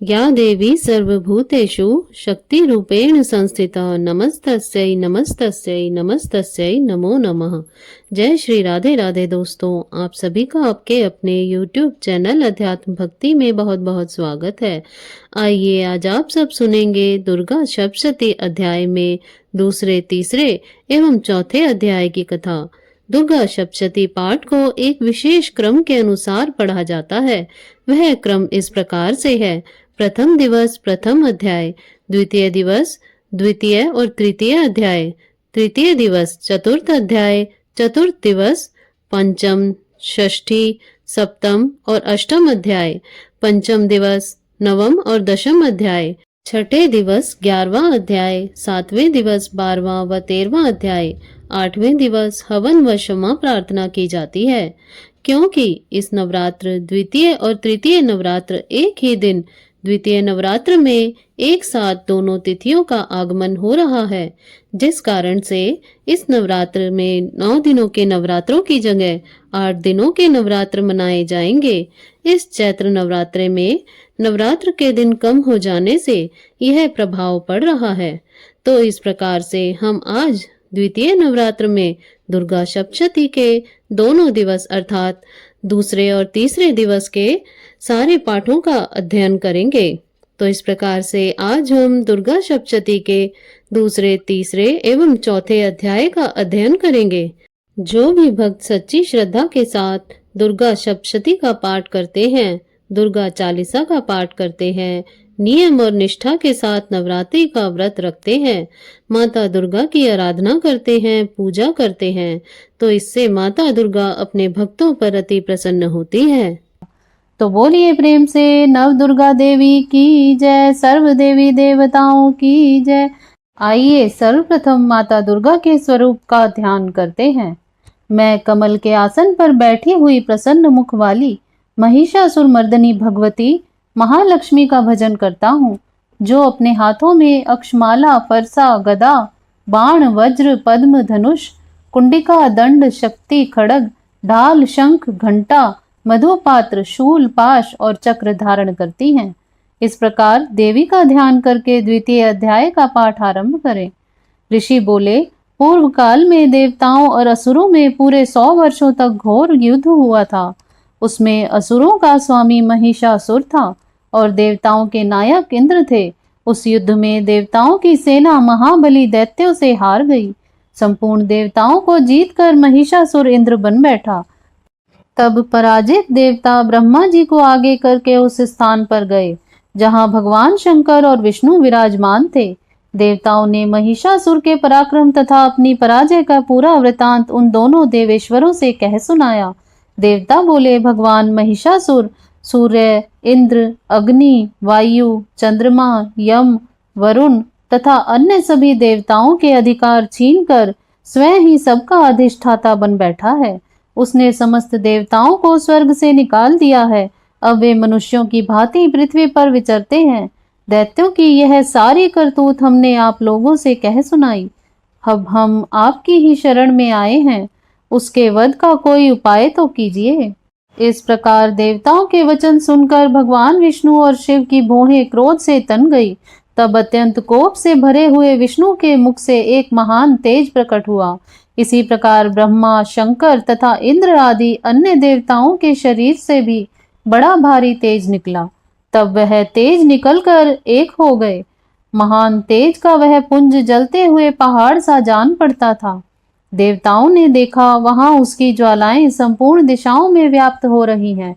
या देवी सर्वभूतेषु शक्तिरूपेण संस्थिता नमस्तस्यै नमस्तस्यै नमस्तस्यै नमो नमः। जय श्री राधे राधे दोस्तों, आप सभी का आपके अपने YouTube चैनल अध्यात्म भक्ति में बहुत बहुत स्वागत है। आइए आज आप सब सुनेंगे दुर्गा सप्तशती अध्याय में दूसरे, तीसरे एवं चौथे अध्याय की कथा। दुर्गा सप्तशती पाठ को एक विशेष क्रम के अनुसार पढ़ा जाता है। वह क्रम इस प्रकार से है: प्रथम दिवस प्रथम अध्याय, द्वितीय दिवस द्वितीय और तृतीय अध्याय, तृतीय दिवस चतुर्थ अध्याय, चतुर्थ दिवस पंचम, षष्ठी, सप्तम और अष्टम अध्याय, पंचम दिवस नवम और दशम अध्याय, छठे दिवस 11वां अध्याय, सातवें दिवस 12वां व 13वां अध्याय, आठवें दिवस हवन व क्षमा प्रार्थना की जाती है। क्योंकि इस नवरात्र द्वितीय और तृतीय नवरात्र एक ही दिन, द्वितीय नवरात्र में एक साथ दोनों तिथियों का आगमन हो रहा है, जिस कारण से इस नवरात्र में 9 दिनों के नवरात्रों की जगह 8 दिनों के नवरात्र मनाए जाएंगे। इस चैत्र नवरात्रे में नवरात्र के दिन कम हो जाने से यह प्रभाव पड़ रहा है। तो इस प्रकार से हम आज द्वितीय नवरात्र में दुर्गा सप्तशती के दोनों दिवस अर्थात दूसरे और तीसरे दिवस के सारे पाठों का अध्ययन करेंगे। तो इस प्रकार से आज हम दुर्गा सप्तशती के दूसरे, तीसरे एवं चौथे अध्याय का अध्ययन करेंगे। जो भी भक्त सच्ची श्रद्धा के साथ दुर्गा सप्तशती का पाठ करते हैं, दुर्गा चालीसा का पाठ करते हैं, नियम और निष्ठा के साथ नवरात्रि का व्रत रखते हैं, माता दुर्गा की आराधना करते हैं, पूजा करते हैं, तो इससे माता दुर्गा अपने भक्तों पर अति प्रसन्न होती है। तो बोलिए प्रेम से नव दुर्गा देवी की जय, सर्व देवी देवताओं की जय। आइए सर्वप्रथम माता दुर्गा के स्वरूप का ध्यान करते हैं। मैं कमल के आसन पर बैठी हुई प्रसन्न मुख वाली महिषासुर मर्दनी भगवती महालक्ष्मी का भजन करता हूँ, जो अपने हाथों में अक्षमाला, फरसा, गदा, बाण, वज्र, पद्म, धनुष, कुंडिका, दंड, शक्ति, खड़ग, ढाल, शंख, घंटा, मधुपात्र, शूल, पाश और चक्र धारण करती हैं। इस प्रकार देवी का ध्यान करके द्वितीय अध्याय का पाठ आरंभ करें। ऋषि बोले, पूर्व काल में देवताओं और असुरों में पूरे 100 वर्षों तक घोर युद्ध हुआ था। उसमें असुरों का स्वामी महिषासुर था और देवताओं के नायक इंद्र थे। उस युद्ध में देवताओं की सेना महाबली दैत्यों से हार गई। संपूर्ण देवताओं को जीतकर महिषासुर इंद्र बन बैठा। तब पराजित देवता ब्रह्मा जी को आगे करके उस स्थान पर गए जहां भगवान शंकर और विष्णु विराजमान थे। देवताओं ने महिषासुर के पराक्रम तथा अपनी पराजय का पूरा वृतांत उन दोनों देवेश्वरों से कह सुनाया। देवता बोले, भगवान महिषासुर सूर्य, इंद्र, अग्नि, वायु, चंद्रमा, यम, वरुण तथा अन्य सभी देवताओं के अधिकार छीनकर स्वयं ही सबका अधिष्ठाता बन बैठा है। उसने समस्त देवताओं को स्वर्ग से निकाल दिया है। अब वे मनुष्यों की भांति पृथ्वी पर विचरते हैं। दैत्यों की यह सारी करतूत हमने आप लोगों से कह सुनाई। अब हम आपकी ही शरण में आए हैं, उसके वध का कोई उपाय तो कीजिए। इस प्रकार देवताओं के वचन सुनकर भगवान विष्णु और शिव की भौहें क्रोध से तन गई। तब अत्यंत कोप से भरे हुए विष्णु के मुख से एक महान तेज प्रकट हुआ। इसी प्रकार ब्रह्मा, शंकर तथा इंद्र आदि अन्य देवताओं के शरीर से भी बड़ा भारी तेज निकला। तब वह तेज निकलकर एक हो गए। महान तेज का वह पुंज जलते हुए पहाड़ सा जान पड़ता था। देवताओं ने देखा, वहां उसकी ज्वालाएं संपूर्ण दिशाओं में व्याप्त हो रही हैं।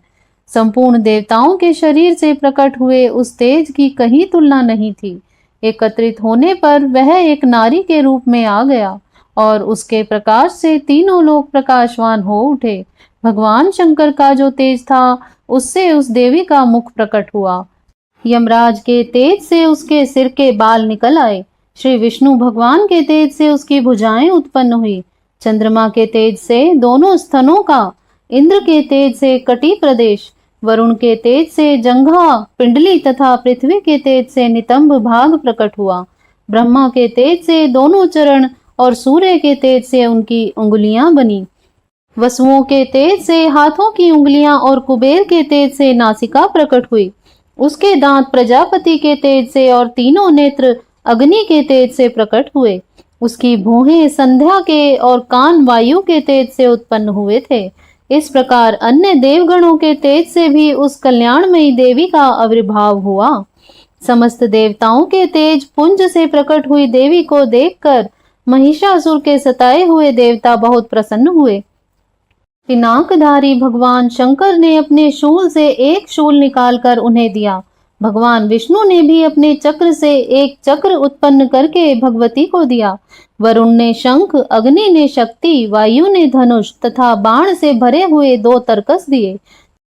संपूर्ण देवताओं के शरीर से प्रकट हुए उस तेज की कहीं तुलना नहीं थी। एकत्रित होने पर वह एक नारी के रूप में आ गया और उसके प्रकाश से तीनों लोग प्रकाशवान हो उठे। भगवान शंकर का जो तेज था, उससे उस देवी का मुख प्रकट हुआ। यमराज के तेज से उसके सिर के बाल निकल आए। श्री विष्णु भगवान के तेज से उसकी भुजाएं उत्पन्न हुई। चंद्रमा के तेज से दोनों स्तनों का, इंद्र के तेज से कटी प्रदेश, वरुण के तेज से जंघा, पिंडली तथा पृथ्वी के तेज से नितंब भाग प्रकट हुआ। ब्रह्मा के तेज से दोनों चरण और सूर्य के तेज से उनकी उंगलियां बनी। वसुओं के तेज से हाथों की उंगलियां और कुबेर के तेज से नासिका प्रकट हुई। उसके दांत प्रजापति के तेज से और तीनों नेत्र अग्नि के तेज से प्रकट हुए। उसकी भौहें संध्या के और कान वायु के तेज से उत्पन्न हुए थे। इस प्रकार अन्य देवगणों के तेज से भी उस कल्याणमयी देवी का आविर्भाव हुआ। समस्त देवताओं के तेज पुंज से प्रकट हुई देवी को देखकर महिषासुर के सताए हुए देवता बहुत प्रसन्न हुए। पिनाकधारी भगवान शंकर ने अपने शूल से एक शूल निकालकर उन्हें दिया। भगवान विष्णु ने भी अपने चक्र से एक चक्र उत्पन्न करके भगवती को दिया। वरुण ने शंख, अग्नि ने शक्ति, वायु ने धनुष तथा बाण से भरे हुए 2 तरकस दिए।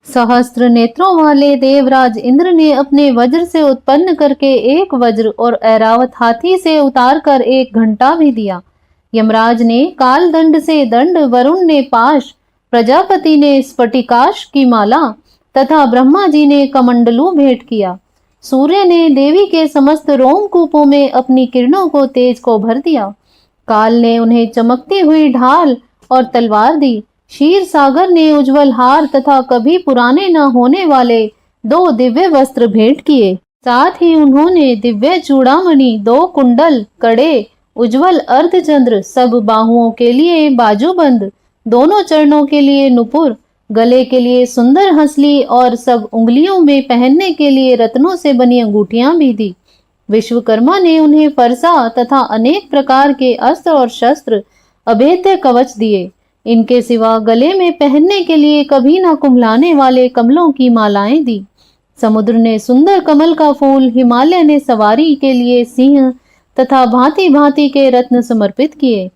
सहस्त्र नेत्रों वाले देवराज इंद्र ने अपने वज्र से उत्पन्न करके एक वज्र और ऐरावत हाथी से उतारकर एक घंटा भी दिया। यमराज ने काल दंड से दंड, वरुण ने पाश, प्रजापति ने स्फटिकाश की माला तथा ब्रह्मा जी ने कमंडलू भेंट किया। सूर्य ने देवी के समस्त रोमकूपों में अपनी किरणों को तेज को भर दिया। काल ने उन्हें चमकती हुई ढाल और तलवार दी। क्षीर सागर ने उज्जवल हार तथा कभी पुराने न होने वाले 2 दिव्य वस्त्र भेंट किए। साथ ही उन्होंने दिव्य चूड़ामणि, 2 कुंडल, कड़े, उज्जवल अर्धचंद्र, सब बाहुओं के लिए बाजूबंद, दोनों चरणों के लिए नुपुर, गले के लिए सुंदर हंसली और सब उंगलियों में पहनने के लिए रत्नों से बनी अंगूठियां भी दी। विश्वकर्मा ने उन्हें फरसा तथा अनेक प्रकार के अस्त्र और शस्त्र, अभेद्य कवच दिए। इनके सिवा गले में पहनने के लिए कभी न कुम्हलाने वाले कमलों की मालाएं दी। समुद्र ने सुंदर कमल का फूल, हिमालय ने सवारी के लिए सिंह तथा भांति भांति के रत्न समर्पित किए।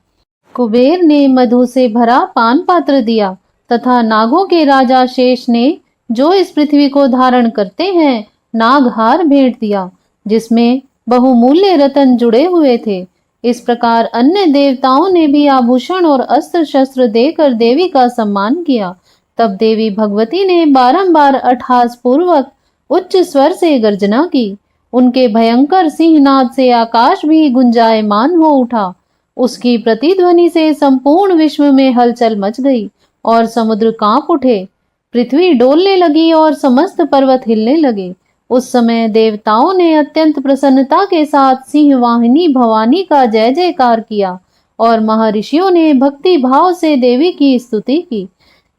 कुबेर ने मधु से भरा पान पात्र दिया तथा नागों के राजा शेष ने, जो इस पृथ्वी को धारण करते हैं, नागहार भेंट दिया जिसमें बहुमूल्य रतन जुड़े हुए थे। इस प्रकार अन्य देवताओं ने भी आभूषण और अस्त्र शस्त्र देकर देवी का सम्मान किया। तब देवी भगवती ने बारंबार अट्टहास पूर्वक उच्च स्वर से गर्जना की। उनके भयंकर सिंहनाद से आकाश भी गुंजायमान हो उठा। उसकी प्रतिध्वनि से संपूर्ण विश्व में हलचल मच गई और समुद्र कांप उठे। पृथ्वी डोलने लगी और समस्त पर्वत हिलने लगे। उस समय देवताओं ने अत्यंत प्रसन्नता के साथ सिंह वाहिनी भवानी का जय जयकार किया और महर्षियों ने भक्ति भाव से देवी की स्तुति की।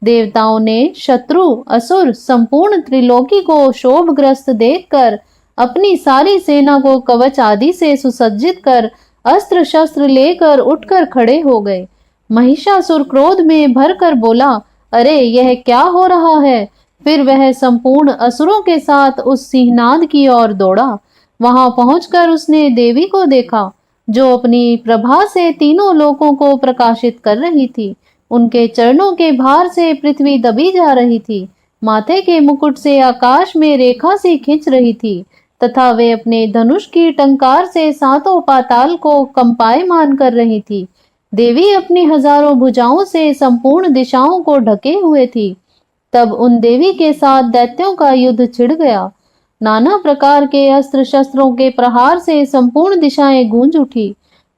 देवताओं ने शत्रु, असुर, संपूर्ण त्रिलोकी को शोभग्रस्त देखकर अपनी सारी सेना को कवच आदि से सुसज्जित कर अस्त्र शस्त्र लेकर उठकर खड़े हो गए। महिषासुर क्रोध में भरकर बोला, अरे यह क्या हो रहा है? फिर वह संपूर्ण असुरों के साथ उस सिंहनाद की ओर दौड़ा। वहां पहुंचकर उसने देवी को देखा, जो अपनी प्रभा से तीनों लोकों को प्रकाशित कर रही थी। उनके चरणों के भार से पृथ्वी दबी जा रही थी। माथे के मुकुट से आकाश में रेखा सी खिंच रही थी तथा वे अपने धनुष की टंकार से 7 पाताल को कंपायमान कर रही थी। देवी अपनी हजारों भुजाओं से संपूर्ण दिशाओं को ढके हुए थी। तब उन देवी के साथ दैत्यों का युद्ध छिड़ गया। नाना प्रकार के अस्त्र शस्त्रों के प्रहार से संपूर्ण दिशाएं गूंज उठी।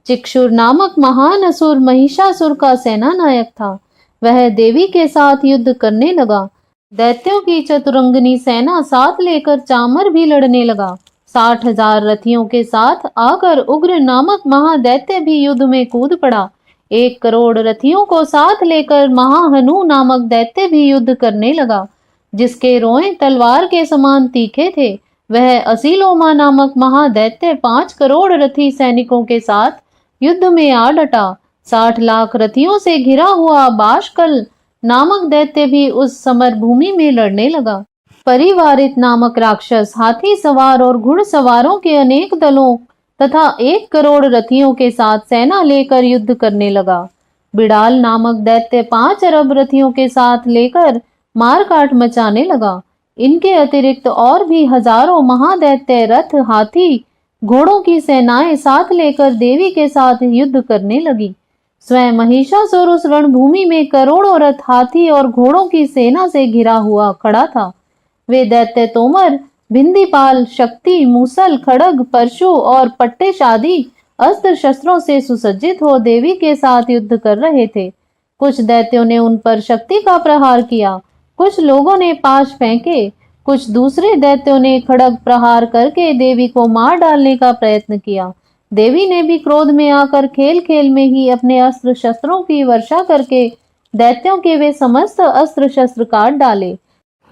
चिक्षुर नामक महान असुर महिषासुर का सेना नायक था। वह देवी के साथ युद्ध करने लगा। दैत्यों की चतुरंगनी सेना साथ लेकर चामर भी लड़ने लगा। 60,000 रथियों के साथ आकर उग्र नामक महादैत्य भी युद्ध में कूद पड़ा। 1 करोड़ रथियों को साथ लेकर महाहनु नामक दैत्य भी युद्ध करने लगा, जिसके रोएं तलवार के समान तीखे थे। वह असीलोमा नामक महादैत्य 5 करोड़ रथी सैनिकों के साथ युद्ध में आ डटा। 60 लाख रथियों से घिरा हुआ बाशकल नामक दैत्य भी उस समर भूमि में लड़ने लगा। परिवारित नामक राक्षस हाथी सवार और घुड़सवारों के अनेक दलों तथा 1 करोड़ रथियों के साथ सेना लेकर युद्ध करने लगा। बिडाल नामक दैत्य 5 अरब रथियों के साथ लेकर मारकाट मचाने लगा। इनके अतिरिक्त और भी हजारों महादैत्य रथ, हाथी, घोड़ों की सेनाएं साथ लेकर देवी के साथ युद्ध करने लगी। स्वयं महिषासुर उस रणभूमि में करोड़ों रथ, हाथी और घोड़ों की सेना से घिरा हुआ खड़ा था। वे दैत्य तोमर, भिंदीपाल, शक्ति, मूसल, खड़ग, परशु और पट्टेश आदि अस्त्र शस्त्रों से सुसज्जित हो देवी के साथ युद्ध कर रहे थे। कुछ दैत्यों ने उन पर शक्ति का प्रहार किया, कुछ लोगों ने पाश फेंके, कुछ दूसरे दैत्यों ने खड्ग प्रहार करके देवी को मार डालने का प्रयत्न किया। देवी ने भी क्रोध में आकर खेल खेल में ही अपने अस्त्र शस्त्रों की वर्षा करके दैत्यों के वे समस्त अस्त्र शस्त्र काट डाले।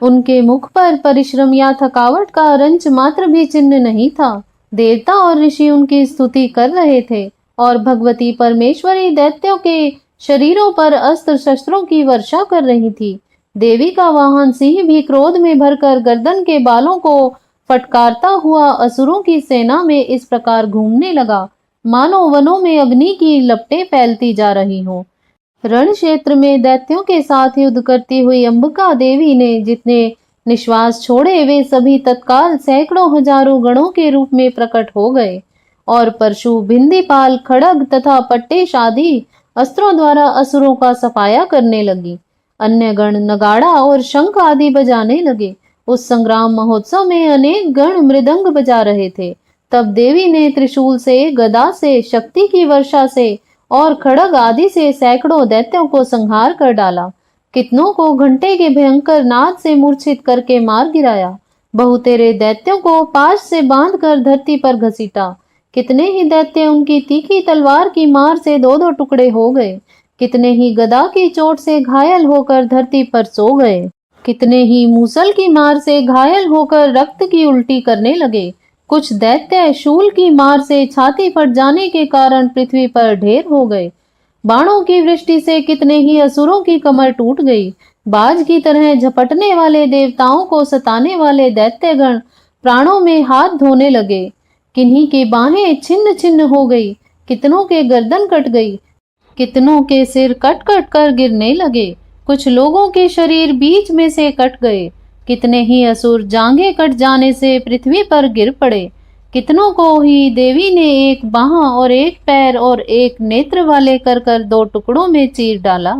उनके मुख पर परिश्रम या थकावट का रंच मात्र भी चिन्ह नहीं था। देवता और ऋषि उनकी स्तुति कर रहे थे और भगवती परमेश्वरी दैत्यों के शरीरों पर अस्त्र शस्त्रों की वर्षा कर रही थी। देवी का वाहन सिंह भी क्रोध में भरकर गर्दन के बालों को फटकारता हुआ असुरों की सेना में इस प्रकार घूमने लगा, मानो वनों में अग्नि की लपटें फैलती जा रही हों। रण क्षेत्र में दैत्यों के साथ युद्ध करती हुई अंबिका देवी ने जितने निश्वास छोड़े वे सभी तत्काल सैकड़ों हजारों गणों के रूप में प्रकट हो गए और परशु, भिंदीपाल, खड्ग तथा पट्टेश आदि अस्त्रों द्वारा असुरों का सफाया करने लगी। अन्य गण नगाड़ा और शंख आदि बजाने लगे। उस संग्राम महोत्सव में अनेक गण मृदंग बजा रहे थे। तब देवी ने त्रिशूल से, गदा से, शक्ति की वर्षा से और खड्ग आदि से सैकड़ों दैत्यों को संहार कर डाला। कितनों को घंटे के भयंकर नाद से मूर्छित करके मार गिराया। बहुतेरे दैत्यों को पाश से बांधकर धरती पर घसीटा। कितने ही दैत्य उनकी तीखी तलवार की मार से दो दो टुकड़े हो गए। कितने ही गदा की चोट से घायल होकर धरती पर सो गए। कितने ही मूसल की मार से घायल होकर रक्त की उल्टी करने लगे। कुछ दैत्य शूल की मार से छाती फट जाने के कारण पृथ्वी पर ढेर हो गए। बाणों की वृष्टि से कितने ही असुरों की कमर टूट गई। बाज की तरह झपटने वाले देवताओं को सताने वाले दैत्यगण प्राणों में हाथ धोने लगे। किन्हीं की बाहें छिन्न छिन्न हो गई, कितनों के गर्दन कट गई, कितनों के सिर कट कट कर गिरने लगे। कुछ लोगों के शरीर बीच में से कट गए। कितने ही असुर जांघें कट जाने से पृथ्वी पर गिर पड़े। कितनों को ही देवी ने एक बाह और एक पैर और एक नेत्र वाले कर दो टुकड़ों में चीर डाला।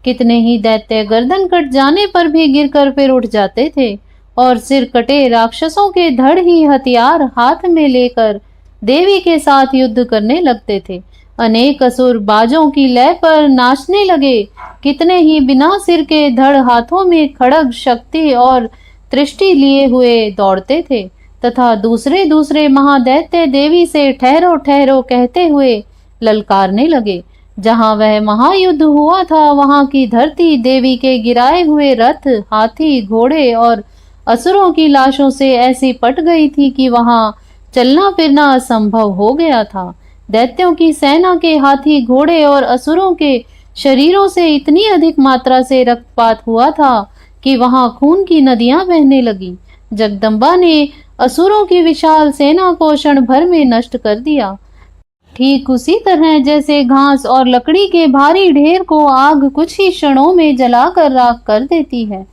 कितने ही दैत्य गर्दन कट जाने पर भी गिरकर फिर उठ जाते थे और सिर कटे राक्षसों के धड़ ही हथियार हाथ में लेकर देवी के साथ युद्ध करने लगते थे। अनेक असुर बाजों की लय पर नाचने लगे। कितने ही बिना सिर के धड़ हाथों में खड्ग, शक्ति और दृष्टि लिए हुए दौड़ते थे तथा दूसरे दूसरे महादैत्य देवी से ठहरो ठहरो कहते हुए ललकारने लगे। जहां वह महायुद्ध हुआ था वहां की धरती देवी के गिराए हुए रथ, हाथी, घोड़े और असुरों की लाशों से ऐसी पट गई थी कि वहां चलना फिरना असंभव हो गया था। दैत्यों की सेना के हाथी, घोड़े और असुरों के शरीरों से इतनी अधिक मात्रा से रक्तपात हुआ था कि वहां खून की नदियां बहने लगी। जगदम्बा ने असुरों की विशाल सेना को क्षण भर में नष्ट कर दिया। ठीक उसी तरह जैसे घास और लकड़ी के भारी ढेर को आग कुछ ही क्षणों में जलाकर राख कर देती है,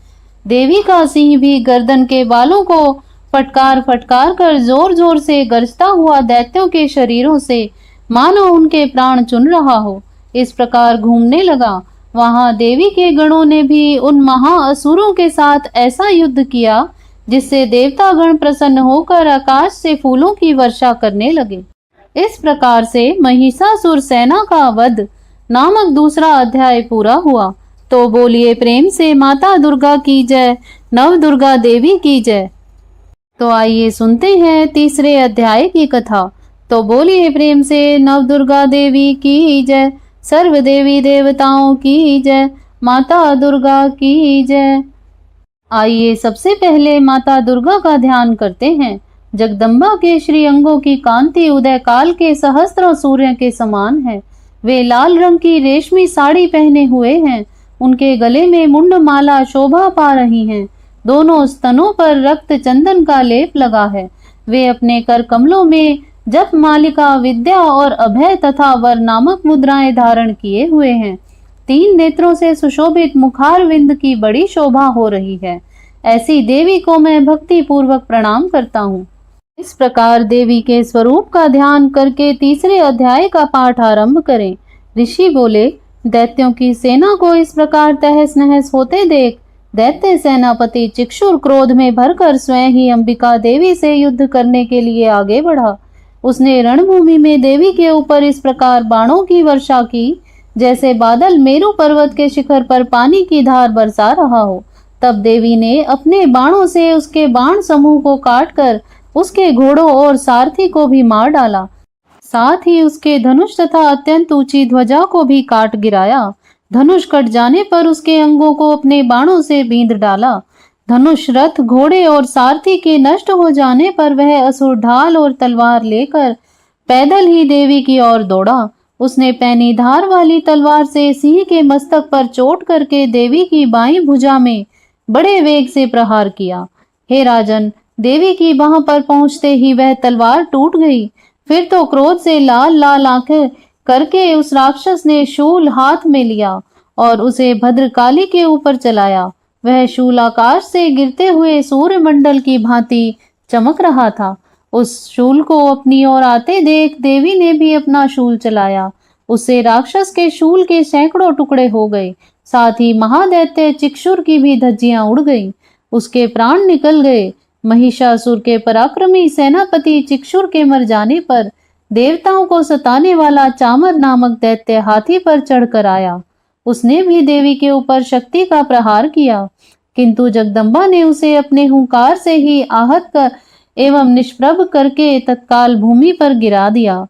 देवी का सिंह भी गर्दन के बालों को फटकार फटकार कर जोर जोर से गरजता हुआ दैत्यों के शरीरों से मानो उनके प्राण चुन रहा हो, इस प्रकार घूमने लगा। वहां देवी के गणों ने भी उन महाअसुरों के साथ ऐसा युद्ध किया जिससे देवतागण प्रसन्न होकर आकाश से फूलों की वर्षा करने लगे। इस प्रकार से महिषासुर सेना का वध नामक दूसरा अध्याय पूरा हुआ। तो बोलिए प्रेम से माता दुर्गा की जय, नव दुर्गा देवी की जय। तो आइए सुनते हैं तीसरे अध्याय की कथा। तो बोलिए प्रेम से नव दुर्गा देवी की जय, सर्व देवी देवताओं की जय, माता दुर्गा की जय। आइए सबसे पहले माता दुर्गा का ध्यान करते हैं। जगदम्बा के श्री अंगों की कांति उदय काल के सहस्त्र सूर्य के समान है। वे लाल रंग की रेशमी साड़ी पहने हुए हैं। उनके गले में मुंड माला शोभा पा रही हैं। दोनों स्तनों पर रक्त चंदन का लेप लगा है। वे अपने कर कमलों में जप मालिका, विद्या और अभय तथा वर नामक मुद्राएं धारण किए हुए हैं। 3 नेत्रों से सुशोभित मुखार विंद की बड़ी शोभा हो रही है। ऐसी देवी को मैं भक्ति पूर्वक प्रणाम करता हूँ। इस प्रकार देवी के स्वरूप का ध्यान करके तीसरे अध्याय का पाठ आरंभ करें। ऋषि बोले, दैत्यों की सेना को इस प्रकार तहस नहस होते देख दैत्य सेनापति चिक्षुर क्रोध में भरकर स्वयं ही अंबिका देवी से युद्ध करने के लिए आगे बढ़ा। उसने रणभूमि में देवी के ऊपर इस प्रकार बाणों की वर्षा की जैसे बादल मेरू पर्वत के शिखर पर पानी की धार बरसा रहा हो। तब देवी ने अपने बाणों से उसके बाण समूह को काटकर उसके घोड़ों और सारथी को भी मार डाला। साथ ही उसके धनुष तथा अत्यंत ऊंची ध्वजा को भी काट गिराया। धनुष कट जाने पर उसके अंगों को अपने बाणों से बींध डाला। धनुष, रथ, घोड़े और सारथी के नष्ट हो जाने पर वह असुर ढाल और तलवार लेकर पैदल ही देवी की ओर दौड़ा। उसने पैनी धार वाली तलवार से सिंह के मस्तक पर चोट करके देवी की बाईं भुजा में बड़े वेग से प्रहार किया। हे राजन, देवी की बाह पर पहुंचते ही वह तलवार टूट गई। फिर तो क्रोध से लाल लाल आंखें करके उस राक्षस ने शूल हाथ में लिया और उसे भद्रकाली के ऊपर चलाया। वह शूल आकाश से गिरते हुए सूर्यमंडल की भांति चमक रहा था। उस शूल को अपनी ओर आते देख देवी ने भी अपना शूल चलाया। उससे राक्षस के शूल के सैकड़ों टुकड़े हो गए। साथ ही महादैत्य चिक्षुर की भी धज्जियां उड़ गईं। उसके प्राण निकल गए। महिषासुर के पराक्रमी सेनापति चिक्षुर के मर जाने पर देवताओं को सताने वाला चामर नामक दैत्य हाथी पर चढ़कर आया। उसने भी देवी के ऊपर शक्ति का प्रहार किया, किंतु जगदम्बा ने उसे अपने हुंकार से ही आहत कर एवं निष्प्रभ करके तत्काल भूमि पर गिरा दिया।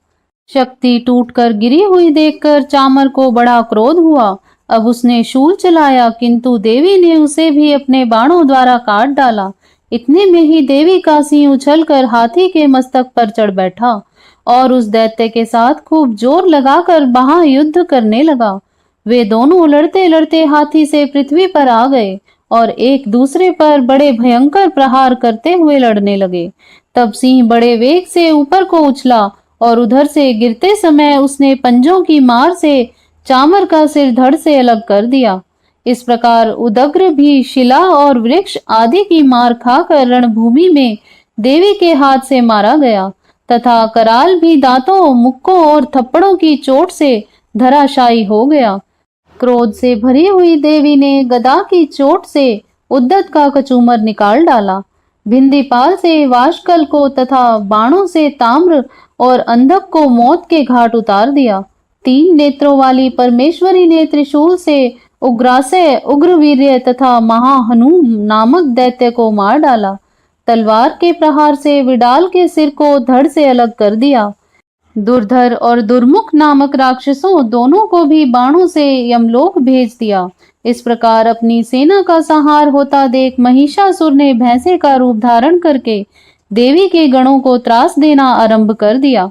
शक्ति टूटकर गिरी हुई देखकर चामर को बड़ा क्रोध हुआ। अब उसने शूल चलाया, किंतु देवी ने उसे भी अपने बाणों द्वारा काट डाला। इतने में ही देवी का सिंह उछलकर हाथी के मस्तक पर चढ़ बैठा और उस दैत्य के साथ खूब जोर लगाकर महायुद्ध करने लगा। वे दोनों लड़ते लड़ते हाथी से पृथ्वी पर आ गए और एक दूसरे पर बड़े भयंकर प्रहार करते हुए लड़ने लगे। तब सिंह बड़े वेग से ऊपर को उछला और उधर से गिरते समय उसने पंजों की मार से चामर का सिर धड़ से अलग कर दिया। इस प्रकार उदग्र भी शिला और वृक्ष आदि की मार खाकर रणभूमि में देवी के हाथ से मारा गया तथा कराल भी दांतों, मुक्कों और थप्पड़ों की चोट से धराशायी हो गया। क्रोध से भरी हुई देवी ने गदा की चोट से उद्दत का कचूमर निकाल डाला। भिंदीपाल से वाशकल को तथा बाणों से ताम्र और अंधक को मौत के घाट उतार दिया। 3 नेत्रों वाली परमेश्वरी ने त्रिशूल से उग्रासय, उग्रवीर्य तथा महाहनु नामक दैत्य को मार डाला। तलवार के प्रहार से विडाल के सिर को धड़ से अलग कर दिया। दुर्धर और दुर्मुख नामक राक्षसों दोनों को भी बाणों से यमलोक भेज दिया। इस प्रकार अपनी सेना का संहार होता देख महिषासुर ने भैंसे का रूप धारण करके देवी के गणों को त्रास देना आरंभ कर दिया।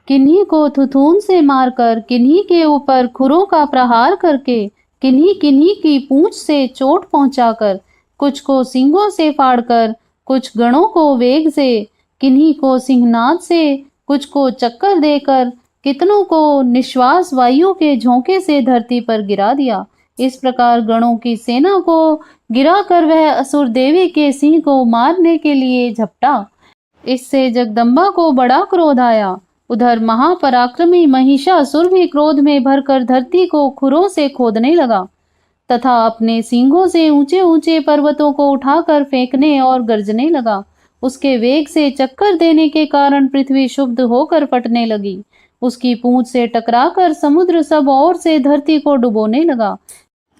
किन्हीं को थुथून से मारकर, किन्हीं के ऊपर खुरों का प्रहार करके, किन्हीं किन्हीं की पूंछ से चोट पहुंचाकर, कुछ को सींगों से फाड़कर, कुछ गणों को वेग से, किन्हीं को सिंहनाद से, कुछ को चक्कर देकर, कितनों को निश्वास वायु के झोंके से धरती पर गिरा दिया। इस प्रकार गणों की सेना को गिराकर वह असुर देवी के सिंह को मारने के लिए झपटा। इससे जगदम्बा को बड़ा क्रोध आया। उधर महापराक्रमी महिषासुर भी क्रोध में भरकर धरती को खुरों से खोदने लगा तथा अपने सींगों से ऊंचे ऊंचे पर्वतों को उठाकर फेंकने और गरजने लगा। उसके वेग से चक्कर देने के कारण पृथ्वी शुद्ध होकर फटने लगी। उसकी पूंछ से टकराकर समुद्र सब ओर से धरती को डुबोने लगा।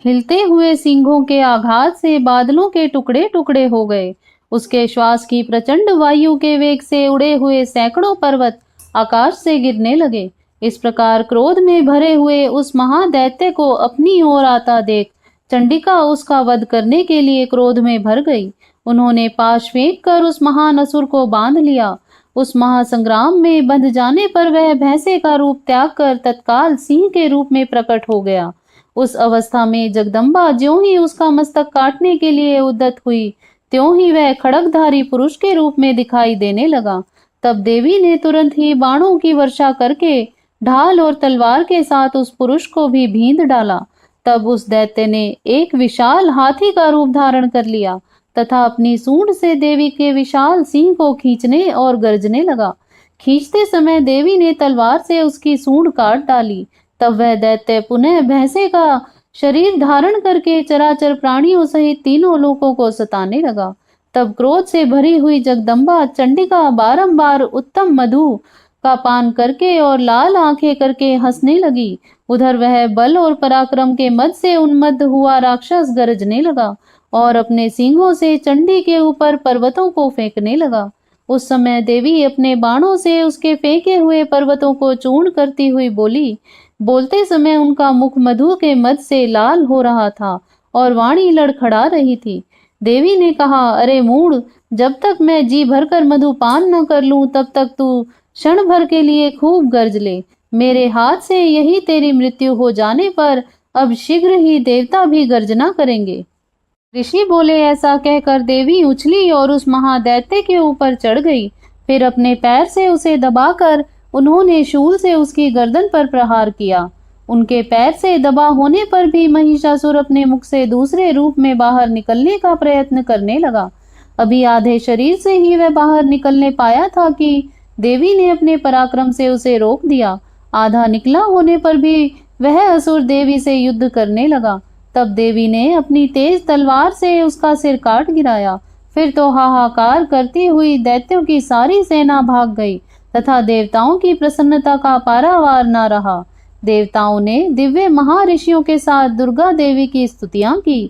हिलते हुए सिंहों के आघात से बादलों के टुकड़े टुकड़े हो गए। उसके श्वास की प्रचंड वायु के वेग से उड़े हुए सैकड़ों पर्वत आकाश से गिरने लगे। इस प्रकार क्रोध में भरे हुए उस महादैत्य को अपनी ओर आता देख चंडिका उसका वध करने के लिए क्रोध में भर गई। उन्होंने पाश फेंक कर उस महान असुर को बांध लिया। उस महासंग्राम में बंध जाने पर वह भैंसे का रूप त्याग कर तत्काल सिंह के रूप में प्रकट हो गया। उस अवस्था में जगदम्बा ज्यों ही उसका मस्तक काटने के लिए उद्यत हुई, त्यों ही वह खड़गधारी पुरुष के रूप में दिखाई देने लगा। तब देवी ने तुरंत ही बाणों की वर्षा करके ढाल और तलवार के साथ उस पुरुष को भी भींद डाला। तब उस दैत्य ने एक विशाल हाथी का रूप धारण कर लिया तथा अपनी सूंड से देवी के विशाल सिंह को खींचने और गरजने लगा। खींचते समय देवी ने तलवार से उसकी सूंड काट डाली। तब वह दैत्य पुनः भैंसे का शरीर धारण करके चराचर प्राणियों सहित तीनों लोकों को सताने लगा। तब क्रोध से भरी हुई जगदम्बा चंडिका बारंबार उत्तम मधु का पान करके और लाल आंखें करके हंसने लगी। उधर वह बल और पराक्रम के मद से उन्मत्त हुआ राक्षस गरजने लगा और अपने सींगों से चंडी के ऊपर पर्वतों को फेंकने लगा। उस समय देवी अपने बाणों से उसके फेंके हुए पर्वतों को चूर्ण करती हुई बोली। बोलते समय उनका मुख मधु के मद से लाल हो रहा था और वाणी लड़खड़ा रही थी। देवी ने कहा, अरे मूढ़, जब तक मैं जी भरकर मधु पान न कर लूं तब तक तू क्षण भर के लिए खूब गर्ज ले। मेरे हाथ से यही तेरी मृत्यु हो जाने पर अब शीघ्र ही देवता भी गर्जना करेंगे। ऋषि बोले। ऐसा कहकर देवी उछली और उस महादैत्य के ऊपर चढ़ गई। फिर अपने पैर से उसे दबाकर उन्होंने शूल से उसकी गर्दन पर प्रहार किया। उनके पैर से दबा होने पर भी महिषासुर अपने मुख से दूसरे रूप में बाहर निकलने का प्रयत्न करने लगा। अभी आधे शरीर से ही वह बाहर निकलने पाया था कि देवी ने अपने पराक्रम से उसे रोक दिया। आधा निकला होने पर भी वह असुर देवी से युद्ध करने लगा। तब देवी ने अपनी तेज तलवार से उसका सिर काट गिराया। फिर तो हाहाकार करती हुई दैत्यों की सारी सेना भाग गई तथा देवताओं की प्रसन्नता का पारावार न रहा। देवताओं ने दिव्य महाऋषियों के साथ दुर्गा देवी की स्तुतियां की।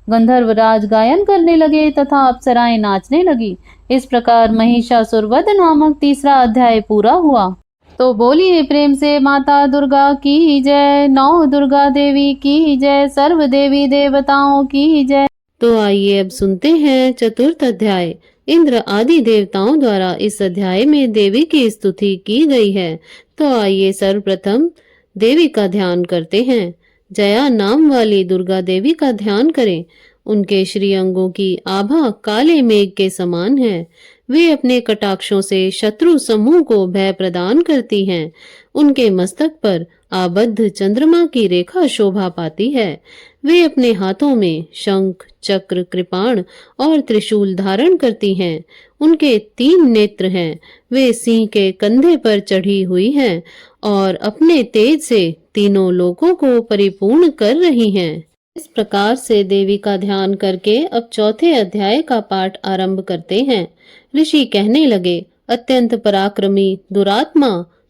गंधर्वराज गायन करने लगे तथा अप्सराएं नाचने लगी। इस प्रकार महिषासुर वध नामक तीसरा अध्याय पूरा हुआ। तो बोलिए प्रेम से माता दुर्गा की जय, नौ दुर्गा देवी की जय, सर्व देवी देवताओं की जय। तो आइए अब सुनते हैं चतुर्थ अध्याय। इंद्र आदि देवताओं द्वारा इस अध्याय में देवी की स्तुति की गई है। तो आइए सर्वप्रथम देवी का ध्यान करते हैं। जया नाम वाली दुर्गा देवी का ध्यान करें। उनके श्री अंगों की आभा काले मेघ के समान है। वे अपने कटाक्षों से शत्रु समूह को भय प्रदान करती हैं। उनके मस्तक पर आबद्ध चंद्रमा की रेखा शोभा पाती है। वे अपने हाथों में शंख, चक्र, कृपाण और त्रिशूल धारण करती हैं। उनके 3 नेत्र हैं। वे सिंह के कंधे पर चढ़ी हुई हैं और अपने तेज से तीनों लोकों को परिपूर्ण कर रही हैं। इस प्रकार से देवी का ध्यान करके अब चौथे अध्याय का पाठ आरंभ करते हैं। ऋषि कहने लगे, अत्यंत पराक्रमी दुरात्मा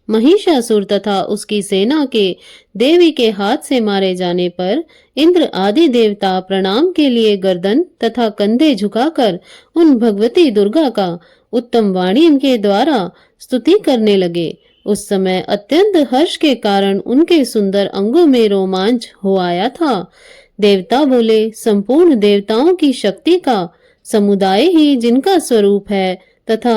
महिषासुर तथा उसकी सेना के देवी के हाथ से मारे जाने पर इंद्र आदि देवता प्रणाम के लिए गर्दन तथा कंधे झुकाकर उन भगवती दुर्गा का उत्तम वाणी के द्वारा स्तुति करने लगे। उस समय अत्यंत हर्ष के कारण उनके सुंदर अंगों में रोमांच हो आया था। देवता बोले, संपूर्ण देवताओं की शक्ति का समुदाय ही जिनका स्वरूप है तथा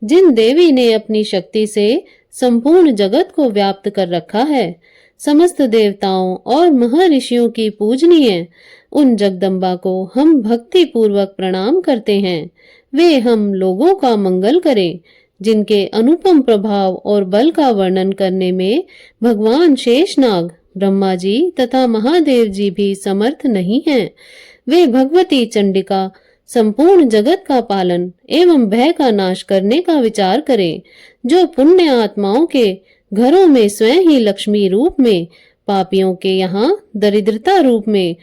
जिन देवी ने अपनी शक्ति से संपूर्ण जगत को व्याप्त कर रखा है, समस्त देवताओं और महर्षियों की पूजनीय उन जगदम्बा को हम भक्ति पूर्वक प्रणाम करते हैं। वे हम लोगों का मंगल करें। जिनके अनुपम प्रभाव और बल का वर्णन करने में भगवान शेषनाग, ब्रह्मा जी तथा महादेव जी भी समर्थ नहीं हैं। वे भगवती चंडिका संपूर्ण जगत का पालन एवं भय का नाश करने का विचार करें। जो पुण्य आत्माओं के घरों में स्वयं ही लक्ष्मी रूप में, पापियों के यहाँ दरिद्रता रूप में,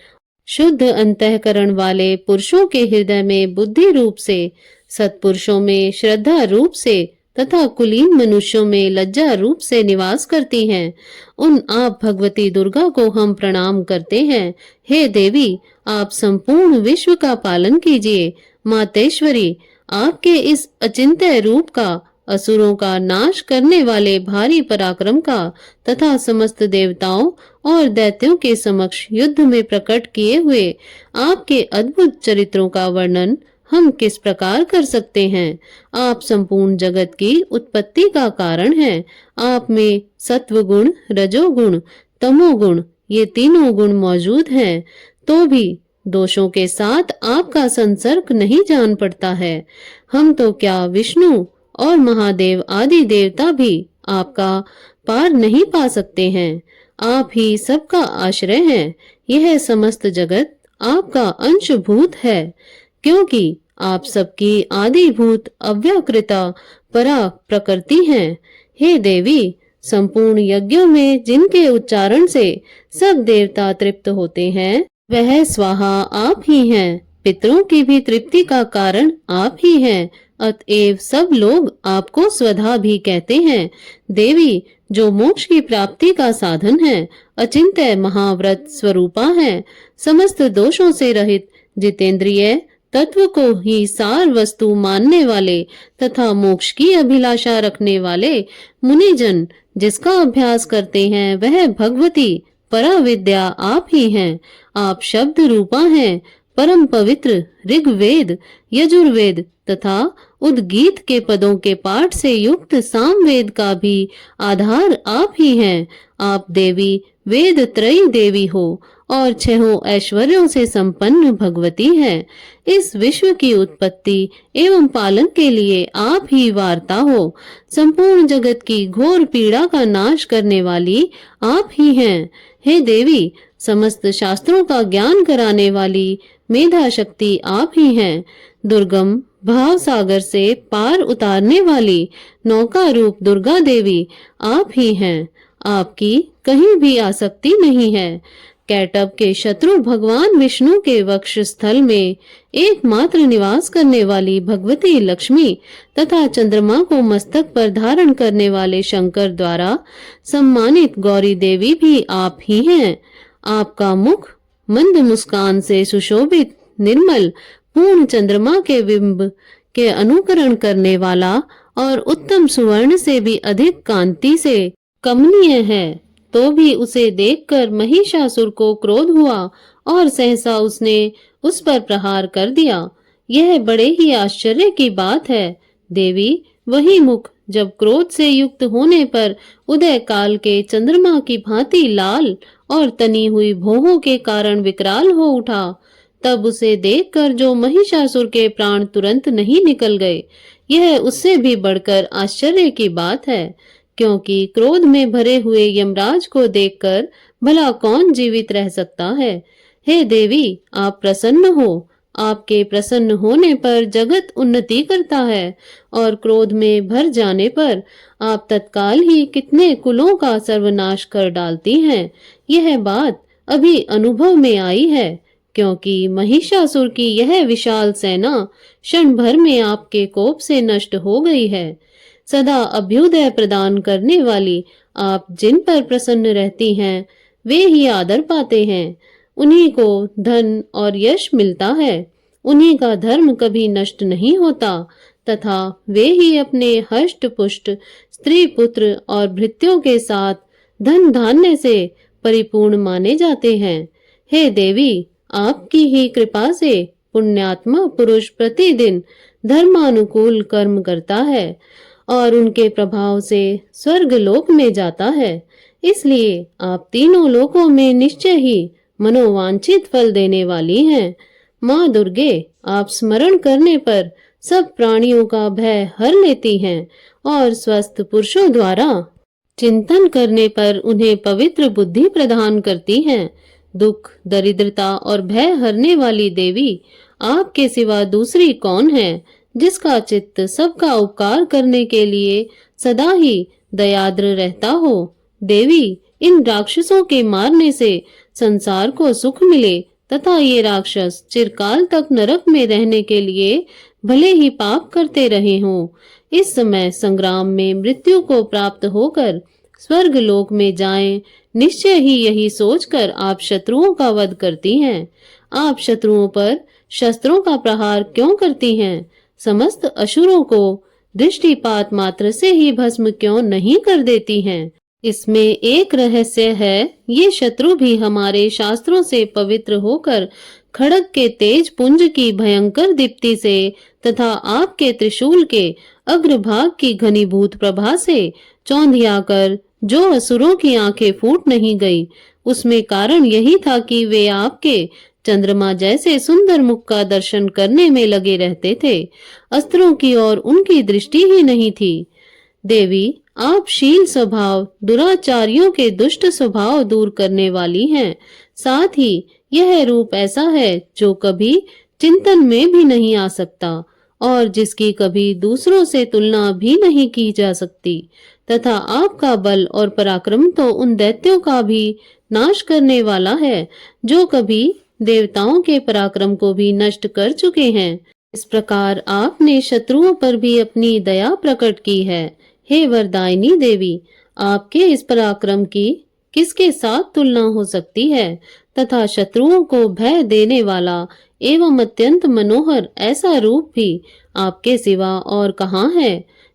शुद्ध अंतःकरण वाले पुरुषों के हृदय में बुद्धि रूप से, सत्पुरुषों में श्रद्धा रूप से तथा कुलीन मनुष्यों में लज्जा रूप से निवास करती हैं, उन आप भगवती दुर्गा को हम प्रणाम करते हैं। हे देवी, आप संपूर्ण विश्व का पालन कीजिए। मातेश्वरी, आपके इस अचिंत्य रूप का, असुरों का नाश करने वाले भारी पराक्रम का तथा समस्त देवताओं और दैत्यों के समक्ष युद्ध में प्रकट किए हुए आपके अद्भुत चरित्रों का वर्णन हम किस प्रकार कर सकते हैं। आप संपूर्ण जगत की उत्पत्ति का कारण हैं। आप में सत्व गुण, रजोगुण, तमोगुण ये तीनों गुण मौजूद हैं, तो भी दोषों के साथ आपका संसर्ग नहीं जान पड़ता है। हम तो क्या विष्णु और महादेव आदि देवता भी आपका पार नहीं पा सकते हैं। आप ही सबका आश्रय हैं। यह समस्त जगत आपका अंशभूत है, क्योंकि आप सबकी आदिभूत अव्याकृता परा प्रकृति हैं। हे देवी, संपूर्ण यज्ञों में जिनके उच्चारण से सब देवता तृप्त होते हैं, वह स्वाहा आप ही हैं। पितरों की भी तृप्ति का कारण आप ही हैं। अतएव सब लोग आपको स्वधा भी कहते हैं। देवी, जो मोक्ष की प्राप्ति का साधन है, अचिंत्य महाव्रत स्वरूपा है, समस्त दोषों से रहित जितेंद्रिय तत्व को ही सार वस्तु मानने वाले तथा मोक्ष की अभिलाषा रखने वाले मुनिजन जिसका अभ्यास करते हैं वह भगवती पराविद्या आप ही हैं। आप शब्द रूपा हैं। परम पवित्र ऋग्वेद, यजुर्वेद तथा उद्गीत के पदों के पाठ से युक्त सामवेद का भी आधार आप ही हैं। आप देवी वेद त्रयी देवी हो और छहों ऐश्वर्यों से संपन्न भगवती हैं। इस विश्व की उत्पत्ति एवं पालन के लिए आप ही वार्ता हो। संपूर्ण जगत की घोर पीड़ा का नाश करने वाली आप ही हैं। हे देवी, समस्त शास्त्रों का ज्ञान कराने वाली मेधा शक्ति आप ही हैं। दुर्गम भाव सागर से पार उतारने वाली नौका रूप दुर्गा देवी आप ही हैं। आपकी कहीं भी आसक्ति नहीं है। कैटब के शत्रु भगवान विष्णु के वक्ष स्थल में एकमात्र निवास करने वाली भगवती लक्ष्मी तथा चंद्रमा को मस्तक पर धारण करने वाले शंकर द्वारा सम्मानित गौरी देवी भी आप ही हैं। आपका मुख मंद मुस्कान से सुशोभित निर्मल पूर्ण चंद्रमा के बिंब के अनुकरण करने वाला और उत्तम सुवर्ण से भी अधिक कांति से कमनीय है। तो भी उसे देखकर महिषासुर को क्रोध हुआ और सहसा उसने उस पर प्रहार कर दिया। यह बड़े ही आश्चर्य की बात है। देवी, वही मुख जब क्रोध से युक्त होने पर उदय काल के चंद्रमा की भांति लाल और तनी हुई भौहों के कारण विकराल हो उठा, तब उसे देखकर जो महिषासुर के प्राण तुरंत नहीं निकल गए, यह उससे भी बढ़कर आश्चर्य की बात है। क्योंकि क्रोध में भरे हुए यमराज को देखकर भला कौन जीवित रह सकता है। हे देवी, आप प्रसन्न हो। आपके प्रसन्न होने पर जगत उन्नति करता है और क्रोध में भर जाने पर आप तत्काल ही कितने कुलों का सर्वनाश कर डालती हैं। यह बात अभी अनुभव में आई है, क्योंकि महिषासुर की यह विशाल सेना क्षण भर में आपके कोप से नष्ट हो गई है। सदा अभ्युदय प्रदान करने वाली आप जिन पर प्रसन्न रहती हैं, वे ही आदर पाते हैं। उन्हीं को धन और यश मिलता है। उन्हीं का धर्म कभी नष्ट नहीं होता तथा वे ही अपने हष्ट पुष्ट स्त्री पुत्र और भृत्यों के साथ धन धान्य से परिपूर्ण माने जाते हैं। हे देवी, आपकी ही कृपा से पुण्यात्मा पुरुष प्रतिदिन धर्मानुकूल कर्म करता है और उनके प्रभाव से स्वर्ग लोक में जाता है। इसलिए आप तीनों लोकों में निश्चय ही मनोवांछित फल देने वाली हैं। माँ दुर्गे, आप स्मरण करने पर सब प्राणियों का भय हर लेती हैं और स्वस्थ पुरुषों द्वारा चिंतन करने पर उन्हें पवित्र बुद्धि प्रदान करती हैं। दुख, दरिद्रता और भय हरने वाली देवी, आपके सिवा दूसरी कौन है जिसका चित्त सबका उपकार करने के लिए सदा ही दयाद्र रहता हो। देवी, इन राक्षसों के मारने से संसार को सुख मिले तथा ये राक्षस चिरकाल तक नरक में रहने के लिए भले ही पाप करते रहे हों, इस समय संग्राम में मृत्यु को प्राप्त होकर स्वर्ग लोक में जाएं, निश्चय ही यही सोचकर आप शत्रुओं का वध करती हैं। आप शत्रुओं पर शस्त्रों का प्रहार क्यों करती हैं? समस्त असुरों को दृष्टिपात मात्र से ही भस्म क्यों नहीं कर देती हैं? इसमें एक रहस्य है। ये शत्रु भी हमारे शास्त्रों से पवित्र होकर खड्ग के तेज पुंज की भयंकर दीप्ति से तथा आपके त्रिशूल के अग्रभाग की घनीभूत प्रभा से चौंधिया कर जो असुरों की आंखें फूट नहीं गई, उसमें कारण यही था कि वे आपके चंद्रमा जैसे सुंदर मुख का दर्शन करने में लगे रहते थे। अस्त्रों की ओर उनकी दृष्टि ही नहीं थी। देवी, आप शील स्वभाव, दुराचारियों के दुष्ट स्वभाव दूर करने वाली हैं। साथ ही यह रूप ऐसा है जो कभी चिंतन में भी नहीं आ सकता और जिसकी कभी दूसरों से तुलना भी नहीं की जा सकती, तथा आपका बल और पराक्रम तो उन दैत्यों का भी नाश करने वाला है जो कभी देवताओं के पराक्रम को भी नष्ट कर चुके हैं। इस प्रकार आपने शत्रुओं पर भी अपनी दया प्रकट की है। हे वरदायिनी देवी, आपके इस पराक्रम की किसके साथ तुलना हो सकती है तथा शत्रुओं को भय देने वाला एवं अत्यंत मनोहर ऐसा रूप भी आपके सिवा और कहाँ है।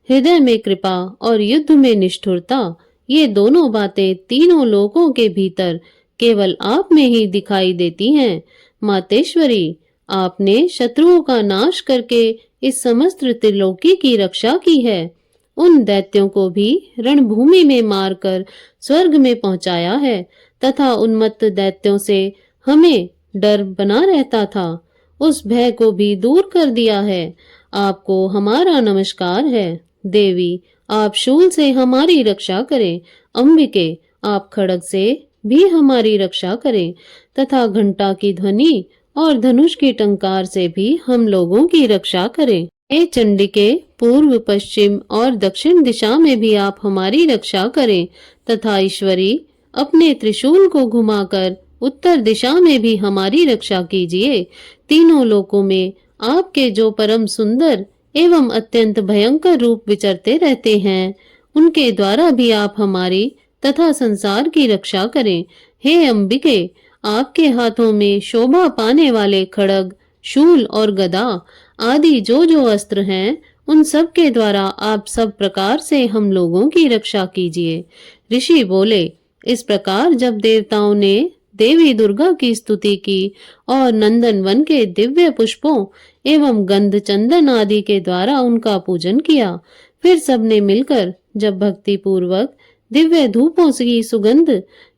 हृदय में कृपा और युद्ध में निष्ठुरता, ये दोनों बातें तीनों लोकों के भीतर केवल आप में ही दिखाई देती हैं। मातेश्वरी, आपने शत्रुओं का नाश करके इस समस्त त्रिलोकी की रक्षा की है। उन दैत्यों को भी रणभूमि में मारकर स्वर्ग में पहुंचाया है तथा उन्मत्त दैत्यों से हमें डर बना रहता था, उस भय को भी दूर कर दिया है। आपको हमारा नमस्कार है। देवी, आप शूल से हमारी रक्षा करें। अंबिके, आप खड्ग से भी हमारी रक्षा करें तथा घंटा की ध्वनि और धनुष की टंकार से भी हम लोगों की रक्षा करें। हे चंडिके, पूर्व, पश्चिम और दक्षिण दिशा में भी आप हमारी रक्षा करें तथा ईश्वरी, अपने त्रिशूल को घुमाकर उत्तर दिशा में भी हमारी रक्षा कीजिए। तीनों लोकों में आपके जो परम सुंदर एवं अत्यंत भयंकर रूप विचरते रहते हैं, उनके द्वारा भी आप हमारी तथा संसार की रक्षा करें। हे अंबिके, आपके हाथों में शोभा पाने वाले खड्ग, शूल और गदा आदि जो जो अस्त्र हैं, उन सब के द्वारा आप सब प्रकार से हम लोगों की रक्षा कीजिए। ऋषि बोले, इस प्रकार जब देवताओं ने देवी दुर्गा की स्तुति की और नंदन वन के दिव्य पुष्पों एवं गंध चंदन आदि के द्वारा उनका पूजन किया, फिर सबने मिलकर जब भक्ति पूर्वक दिव्य धूपों की सुगंध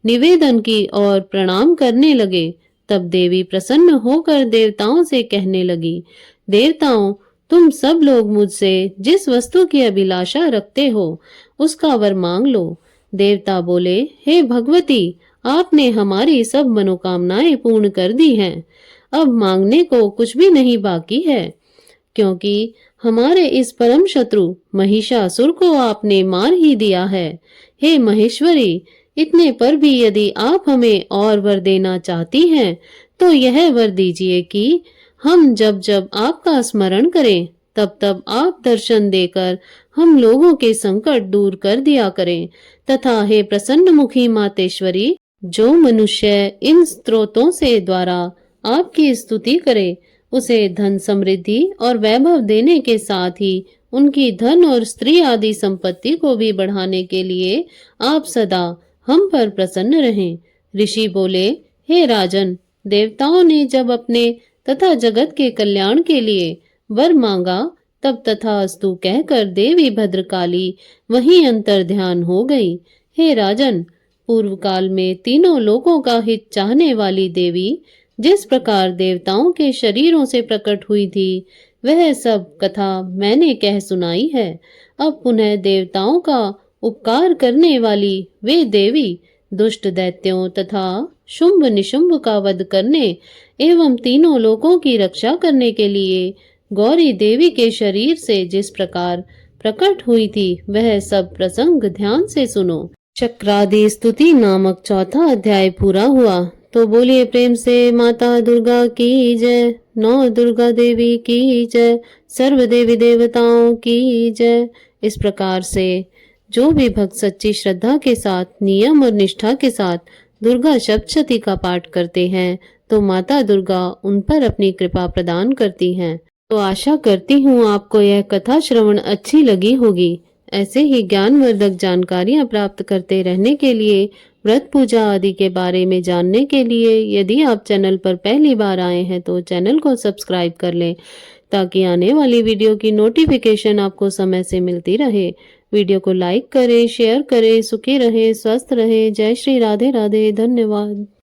निवेदन की और प्रणाम करने लगे, तब देवी प्रसन्न होकर देवताओं से कहने लगी, देवताओं, तुम सब लोग मुझसे जिस वस्तु की अभिलाषा रखते हो उसका वर मांग लो। देवता बोले, हे भगवती, आपने हमारी सब मनोकामनाएं पूर्ण कर दी हैं। अब मांगने को कुछ भी नहीं बाकी है, क्योंकि हमारे इस परम शत्रु महिषासुर को आपने मार ही दिया है। हे महेश्वरी, इतने पर भी यदि आप हमें और वर देना चाहती हैं, तो यह वर दीजिए कि हम जब जब आपका स्मरण करें, तब तब आप दर्शन देकर हम लोगों के संकट दूर कर दिया करें तथा हे प्रसन्न मुखी मातेश्वरी, जो मनुष्य इन स्तोत्रों से द्वारा आपकी स्तुति करे, उसे धन समृद्धि और वैभव देने के साथ ही उनकी धन और स्त्री आदि संपत्ति को भी बढ़ाने के लिए आप सदा हम पर प्रसन्न रहें। ऋषि बोले, हे राजन, देवताओं ने जब अपने तथा जगत के कल्याण के लिए वर मांगा, तब तथास्तु कहकर देवी भद्रकाली वहीं अंतर ध्यान हो गई। हे राजन, पूर्व काल में तीनों लोकों का हित चाहने वाली देवी जिस प्रकार देवताओं के शरीरों से प्रकट हुई थी, वह सब कथा मैंने कह सुनाई है। अब पुनः देवताओं का उपकार करने वाली वे देवी दुष्ट दैत्यों तथा शुंभ निशुंभ का वध करने एवं तीनों लोकों की रक्षा करने के लिए गौरी देवी के शरीर से जिस प्रकार प्रकट हुई थी, वह सब प्रसंग ध्यान से सुनो। चक्रादि स्तुति नामक चौथा अध्याय पूरा हुआ। तो बोलिए प्रेम से माता दुर्गा की जय, नौ दुर्गा देवी की जय, सर्व देवी देवताओं की जय। इस प्रकार से जो भी भक्त सच्ची श्रद्धा के साथ, नियम और निष्ठा के साथ दुर्गा सप्तशती का पाठ करते हैं, तो माता दुर्गा उन पर अपनी कृपा प्रदान करती हैं। तो आशा करती हूँ आपको यह कथा श्रवण अच्छी लगी होगी। ऐसे ही ज्ञानवर्धक जानकारियाँ प्राप्त करते रहने के लिए, व्रत पूजा आदि के बारे में जानने के लिए यदि आप चैनल पर पहली बार आए हैं तो चैनल को सब्सक्राइब कर लें, ताकि आने वाली वीडियो की नोटिफिकेशन आपको समय से मिलती रहे। वीडियो को लाइक करें, शेयर करें। सुखी रहें, स्वस्थ रहें। जय श्री राधे राधे। धन्यवाद।